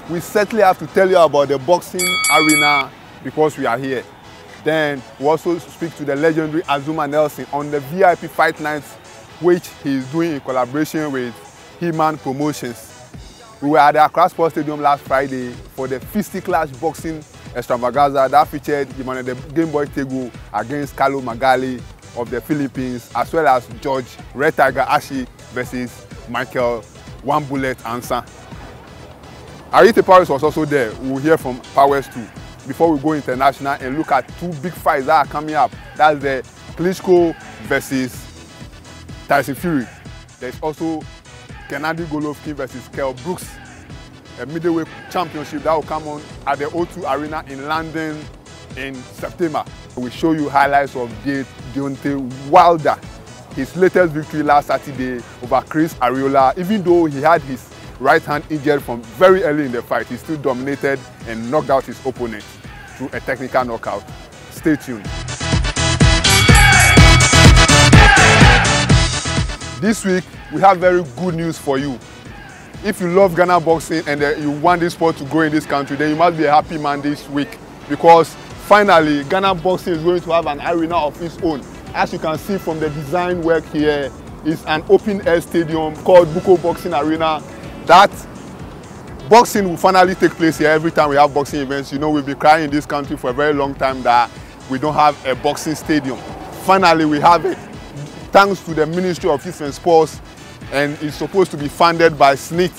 we certainly have to tell you about the boxing arena because we are here. Then we also speak to the legendary Azumah Nelson on the VIP fight nights, which he is doing in collaboration with He-Man Promotions. We were at the Accra Sports Stadium last Friday for the Fisticlash boxing extravaganza that featured the Game Boy Tego against Carlo Magali of the Philippines, as well as George Red Tiger Ashi versus Michael One Bullet Ansa. Arite Paris was also there. We'll hear from Powers too. Before we go international and look at two big fights that are coming up. That's the Klitschko versus Tyson Fury. There's also Gennady Golovkin versus Kell Brooks, a middleweight championship that will come on at the O2 Arena in London in September. We show you highlights of Deontay Wilder, his latest victory last Saturday over Chris Arreola. Even though he had his right hand injured from very early in the fight, he still dominated and knocked out his opponent through a technical knockout. Stay tuned. This week, we have very good news for you. If you love Ghana boxing and you want this sport to grow in this country, then you must be a happy man this week, because finally, Ghana boxing is going to have an arena of its own. As you can see from the design work here, it's an open-air stadium called Buko Boxing Arena. That boxing will finally take place here every time we have boxing events. You know, we've been crying in this country for a very long time that we don't have a boxing stadium. Finally, we have it. Thanks to the Ministry of Youth and Sports, and it's supposed to be funded by SNIT.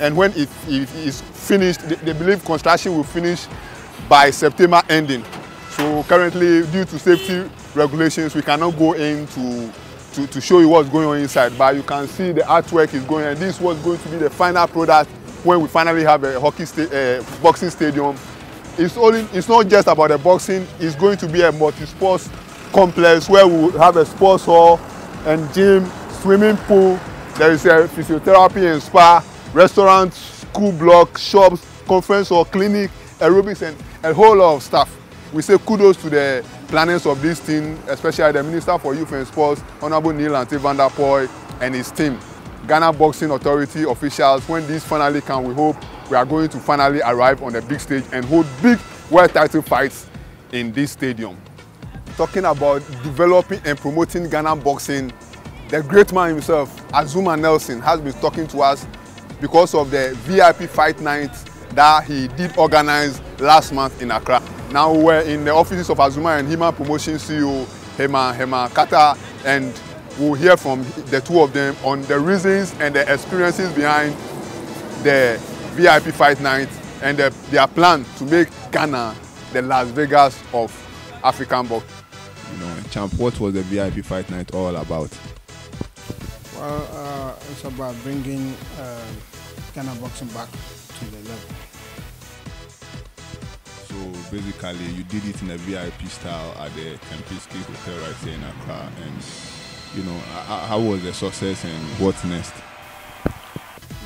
And when it is finished, they believe construction will finish by September ending. So currently, due to safety regulations, we cannot go in to show you what's going on inside. But you can see the artwork is going, and this was going to be the final product when we finally have a boxing stadium. It's not just about the boxing. It's going to be a multi-sports complex where we will have a sports hall and gym, swimming pool. There is a physiotherapy and spa, restaurant, school block, shops, conference hall, clinic, aerobics, and a whole lot of stuff. We say kudos to the planners of this thing, especially the Minister for Youth and Sports, Honorable Neil Ante van der Poel, and his team. Ghana Boxing Authority officials, when this finally comes, we hope we are going to finally arrive on the big stage and hold big world title fights in this stadium. Talking about developing and promoting Ghana boxing, the great man himself, Azumah Nelson, has been talking to us because of the VIP fight night that he did organize last month in Accra. Now we're in the offices of Azumah and He-Man Promotions CEO, Hema Kata, and we'll hear from the two of them on the reasons and the experiences behind the VIP fight night and their plan to make Ghana the Las Vegas of African boxing. You know, Champ, what was the VIP fight night all about? Well, it's about bringing Ghana boxing back to the level. So basically, you did it in a VIP style at the Kempinski Hotel right here in Accra, and you know, how was the success and what's next?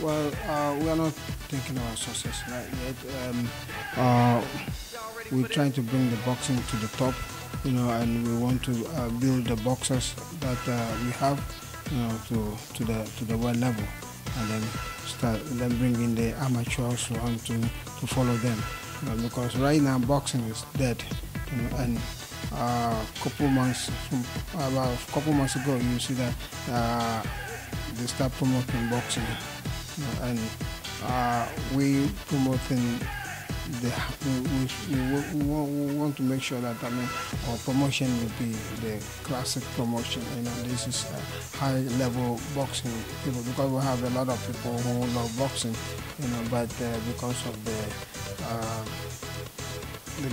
Well, we are not thinking about success right yet. We're trying to bring the boxing to the top, you know, and we want to build the boxers that we have, you know, to the world level, and then bring in the amateurs who want to follow them, you know, because right now boxing is dead, you know, and about a couple months ago, you see that they start promoting boxing, you know, and we promoting. We want to make sure that our promotion will be the classic promotion. You know, this is high level boxing people, because we have a lot of people who love boxing, you know, but because of the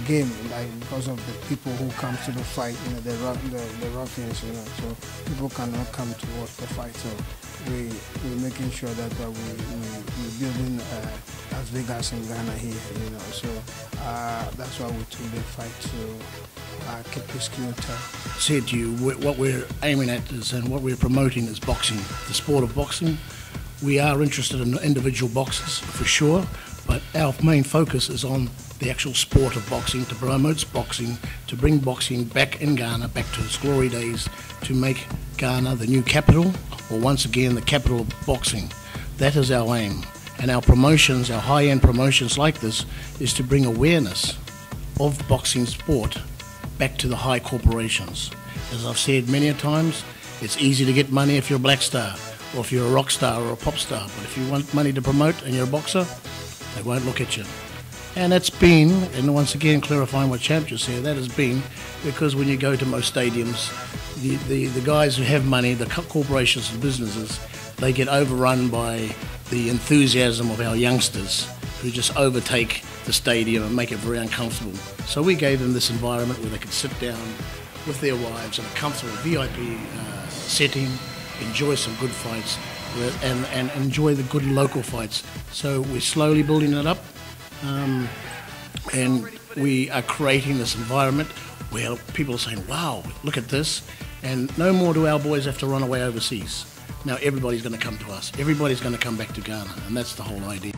game, like because of the people who come to the fight, you know, the ruffians, you know, so people cannot come to watch the fight. So we're making sure that we're building Las Vegas in Ghana here, you know. So that's why we took the fight to Kempinski Hotel. Said to you, what we're aiming at is, and what we're promoting is boxing, the sport of boxing. We are interested in individual boxers for sure, but our main focus is on the actual sport of boxing, to promote boxing, to bring boxing back in Ghana, back to its glory days, to make Ghana the new capital, or once again the capital of boxing. That is our aim. And our promotions, our high-end promotions like this, is to bring awareness of boxing sport back to the high corporations. As I've said many a times, it's easy to get money if you're a black star, or if you're a rock star or a pop star. But if you want money to promote and you're a boxer, they won't look at you. And it's been, and once again clarifying what Champ just said, that has been because when you go to most stadiums, the guys who have money, the corporations and businesses, they get overrun by the enthusiasm of our youngsters who just overtake the stadium and make it very uncomfortable. So we gave them this environment where they could sit down with their wives in a comfortable VIP setting, enjoy some good fights, and enjoy the good local fights. So we're slowly building it up, and we are creating this environment where people are saying, wow, look at this, and no more do our boys have to run away overseas. Now everybody's going to come to us. Everybody's going to come back to Ghana, and that's the whole idea.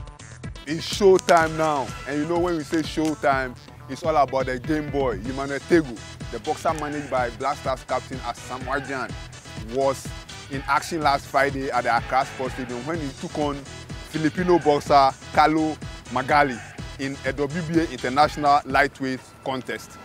It's showtime now, and you know when we say showtime, it's all about the Game Boy. Emmanuel Tegu, the boxer managed by Black Stars captain Azumah Nelson, was in action last Friday at the Accra Sports Stadium when he took on Filipino boxer Carlo Magali in a WBA International Lightweight contest.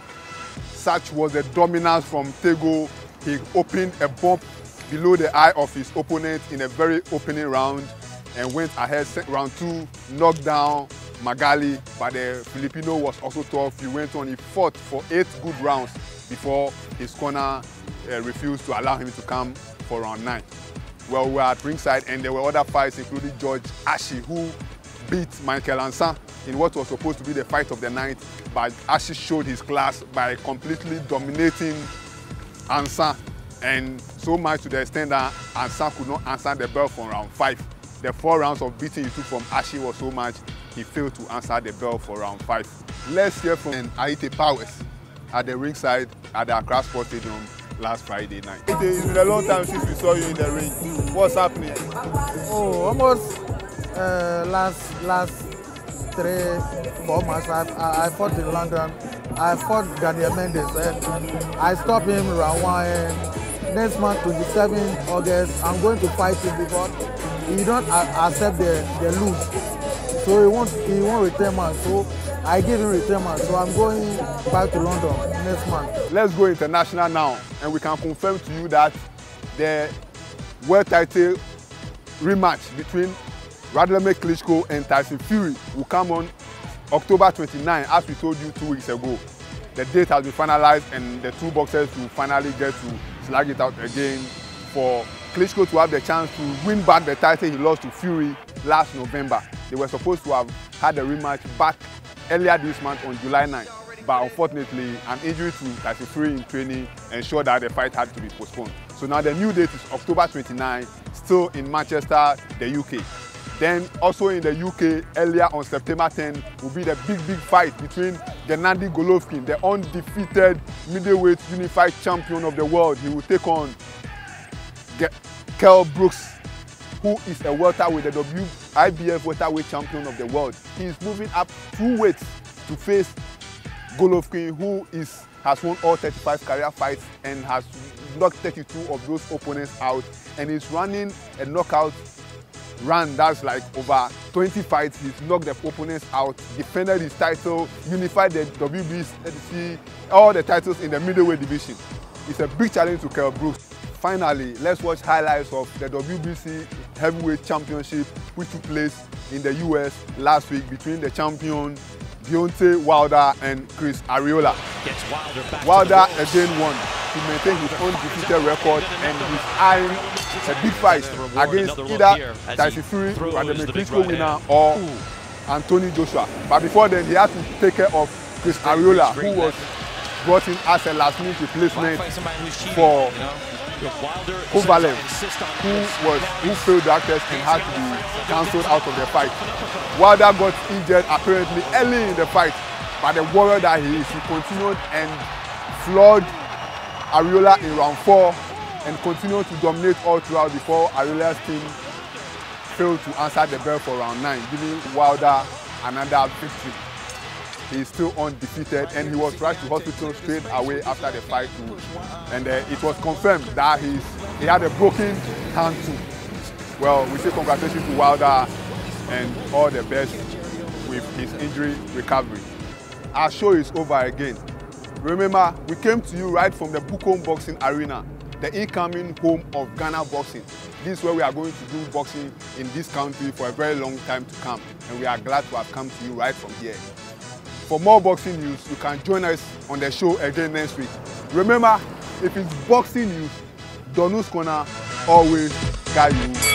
Such was the dominance from Tegu. He opened a bump below the eye of his opponent in a very opening round and went ahead round 2, knocked down Magali, but the Filipino was also tough. He went on, he fought for 8 good rounds before his corner refused to allow him to come for round 9. Well, we were at ringside and there were other fights, including George Ashi, who beat Michael Ansan in what was supposed to be the fight of the night, but Ashi showed his class by completely dominating Ansan, and so much to the extent that Ansan could not answer the bell for round 5. The 4 rounds of beating he took from Ashi was so much, he failed to answer the bell for round 5. Let's hear from Aite Powers at the ringside at the Accra Sports Stadium last Friday night. It's been a long time since we saw you in the ring. What's happening? Oh, almost last 3-4 months. I fought in London. I fought Daniel Mendes and I stopped him round 1. And next month, 27 August, I'm going to fight him because he don't accept the lose. So he won't return man. So I give him return man. So I'm going back to London next month. Let's go international now, and we can confirm to you that the world title rematch between Wladimir Klitschko and Tyson Fury will come on October 29, as we told you 2 weeks ago. The date has been finalized and the 2 boxers will finally get to slag it out again for Klitschko to have the chance to win back the title he lost to Fury last November. They were supposed to have had a rematch back earlier this month on July 9, but unfortunately an injury to Tyson Fury in training ensured that the fight had to be postponed. So now the new date is October 29, still in Manchester, the UK. Then also in the UK, earlier on September 10, will be the big fight between Gennady Golovkin, the undefeated middleweight unified champion of the world. He will take on Kell Brooks, who is a welterweight, the IBF welterweight champion of the world. He is moving up 2 weights to face Golovkin, who has won all 35 career fights and has knocked 32 of those opponents out, and is running a knockout run that's like over 20 fights. He's knocked the opponents out, defended his title, unified the WBC, all the titles in the middleweight division. It's a big challenge to Kell Brooks. Finally, let's watch highlights of the WBC Heavyweight Championship, which took place in the US last week between the champion Deontay Wilder and Chris Arreola. Wilder again won to maintain his undefeated record, and he's eyeing a big fight against either Tyson Fury, the Klitschko winner, or Anthony Joshua. But before then, he had to take care of Chris Arreola, who was brought in as a last-minute replacement for Kovalev, who failed drug test and had to be cancelled out of the fight. Wilder got injured apparently early in the fight, but the warrior that he is, he continued and floored Arreola in round 4 and continued to dominate all throughout before Arreola's team failed to answer the bell for round 9, giving Wilder another victory. He is still undefeated, and he was rushed to hospital straight away after the fight too. And it was confirmed that he had a broken hand too. Well, we say congratulations to Wilder and all the best with his injury recovery. Our show is over again. Remember, we came to you right from the Bukom Boxing Arena, the incoming home of Ghana Boxing. This is where we are going to do boxing in this country for a very long time to come, and we are glad to have come to you right from here. For more boxing news, you can join us on the show again next week. Remember, if it's boxing news, Dornu's Corner always guide you.